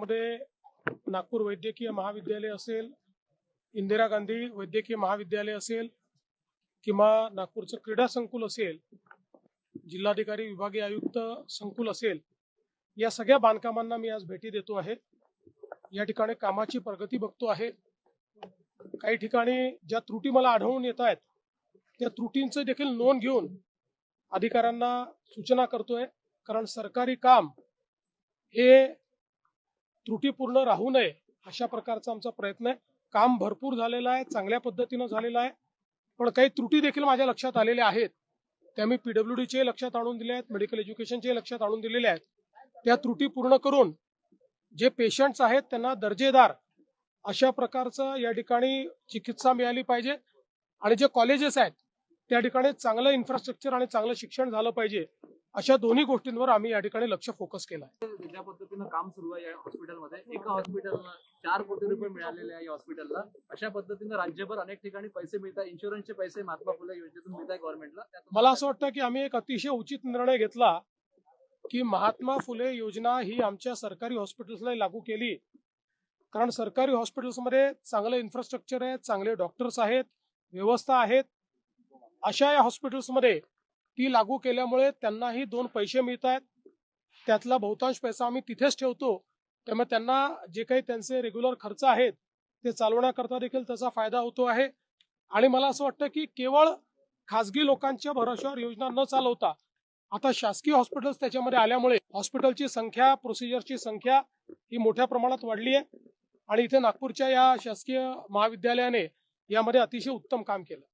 त्यामध्ये नागपूर वैद्यकीय महाविद्यालय असेल, इंदिरा गांधी वैद्यकीय महाविद्यालय असेल किंवा नागपूरचं क्रीडा संकुल असेल, जिल्हाधिकारी विभागीय आयुक्त संकुल असेल, या सगळ्या बांधकामांना मी आज भेटी देतो आहे। या ठिकाणी कामाची प्रगती बघतो आहे। काही ठिकाणी ज्या त्रुटी मला आढळून येत आहेत त्या त्रुटींचं देखील नोंद घेऊन अधिकाऱ्यांना सूचना करतोय, कारण सरकारी काम हे त्रुटीपूर्ण राहू नये अशा प्रकारचा आमचा प्रयत्न आहे। काम भरपूर झालेलं आहे, चांगल्या पद्धतीनं झालेलं आहे, पण काही त्रुटी देखील माझ्या लक्षात आलेल्या आहेत। त्या मी पीडब्ल्यूडीचे लक्षात आणून दिले आहेत, मेडिकल एज्युकेशनचे लक्षात आणून दिलेले आहेत। त्या त्रुटी पूर्ण करून जे पेशंट्स आहेत त्यांना दर्जेदार अशा प्रकारचं या ठिकाणी चिकित्सा मिळाली पाहिजे आणि जे कॉलेजेस आहेत त्या ठिकाणी चांगलं इन्फ्रास्ट्रक्चर आणि चांगलं शिक्षण झालं पाहिजे। अशा दोन्ही गोष्टींवर आम्ही या ठिकाणी लक्ष फोकस केलं आहे। ज्या पद्धतीनं काम सुरू आहे या हॉस्पिटलमध्ये, एका हॉस्पिटलला 4 कोटी रुपये मिळालेले आहे या हॉस्पिटलला। अशा पद्धतीनं राज्यभर अनेक ठिकाणी पैसे मिळतात, इन्शुरन्सचे पैसे महात्मा फुले योजनेतून मिळतात गव्हर्नमेंटला। मला असं वाटतं की आम्ही एक अतिशय उचित निर्णय घेतला की महात्मा फुले योजना ही आमच्या सरकारी हॉस्पिटल्सला लागू केली, कारण सरकारी हॉस्पिटल्समध्ये चांगलं इन्फ्रास्ट्रक्चर आहे, चांगले डॉक्टर्स आहेत, व्यवस्था आहेत। अशा या हॉस्पिटल्समध्ये ती लागू केल्यामुळे त्यांनाही 2 पैसे मिळत आहेत। त्यातला बहुतांश पैसा आम्ही तिथेच ठेवतो, त्यामुळे त्यांना जे काही त्यांचे रेग्युलर खर्च आहेत ते चालवण्याकरता देखील त्याचा फायदा होतो आहे। आणि मला असं वाटतं की केवळ खासगी लोकांच्या भरोश्यावर योजना न चालवता आता शासकीय हॉस्पिटल्स त्याच्यामध्ये आल्यामुळे हॉस्पिटलची संख्या, प्रोसिजरची संख्या ही मोठ्या प्रमाणात वाढली आहे आणि इथे नागपूरच्या या शासकीय महाविद्यालयाने यामध्ये अतिशय उत्तम काम केलं।